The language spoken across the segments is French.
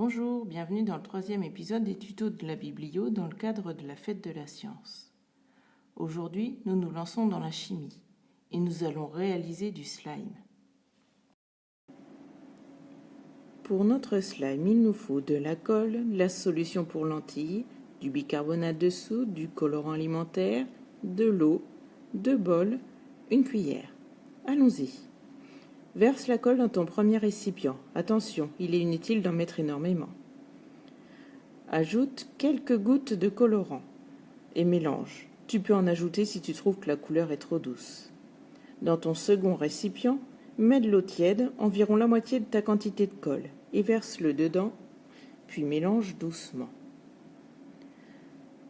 Bonjour, bienvenue dans le 3e épisode des tutos de la Biblio dans le cadre de la fête de la science. Aujourd'hui, nous nous lançons dans la chimie et nous allons réaliser du slime. Pour notre slime, il nous faut de la colle, la solution pour lentilles, du bicarbonate de soude, du colorant alimentaire, de l'eau, 2 bols, une cuillère. Allons-y. Verse la colle dans ton premier récipient. Attention, il est inutile d'en mettre énormément. Ajoute quelques gouttes de colorant et mélange. Tu peux en ajouter si tu trouves que la couleur est trop douce. Dans ton second récipient, mets de l'eau tiède, environ la moitié de ta quantité de colle, et verse-le dedans, puis mélange doucement.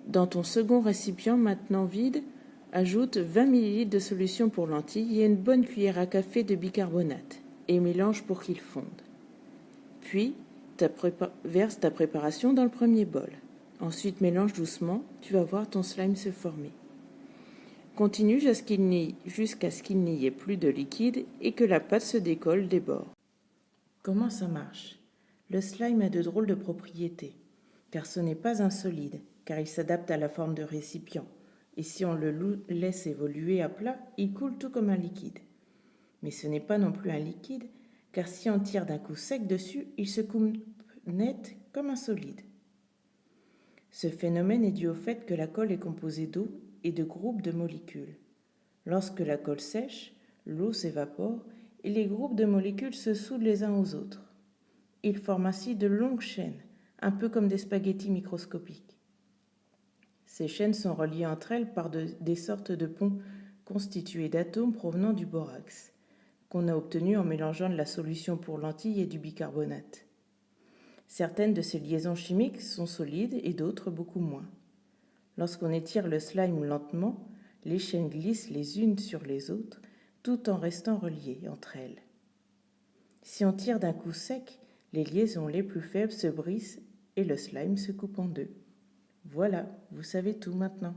Dans ton second récipient, maintenant vide, ajoute 20 ml de solution pour lentilles et une bonne cuillère à café de bicarbonate et mélange pour qu'il fonde. Puis, verse ta préparation dans le premier bol. Ensuite, mélange doucement, tu vas voir ton slime se former. Continue jusqu'à ce qu'il n'y ait plus de liquide et que la pâte se décolle des bords. Comment ça marche? Le slime a de drôles de propriétés, car ce n'est pas un solide, car il s'adapte à la forme de récipient. Et si on le laisse évoluer à plat, il coule tout comme un liquide. Mais ce n'est pas non plus un liquide, car si on tire d'un coup sec dessus, il se coupe net comme un solide. Ce phénomène est dû au fait que la colle est composée d'eau et de groupes de molécules. Lorsque la colle sèche, l'eau s'évapore et les groupes de molécules se soudent les uns aux autres. Ils forment ainsi de longues chaînes, un peu comme des spaghettis microscopiques. Ces chaînes sont reliées entre elles par des sortes de ponts constitués d'atomes provenant du borax, qu'on a obtenu en mélangeant de la solution pour lentilles et du bicarbonate. Certaines de ces liaisons chimiques sont solides et d'autres beaucoup moins. Lorsqu'on étire le slime lentement, les chaînes glissent les unes sur les autres, tout en restant reliées entre elles. Si on tire d'un coup sec, les liaisons les plus faibles se brisent et le slime se coupe en deux. Voilà, vous savez tout maintenant.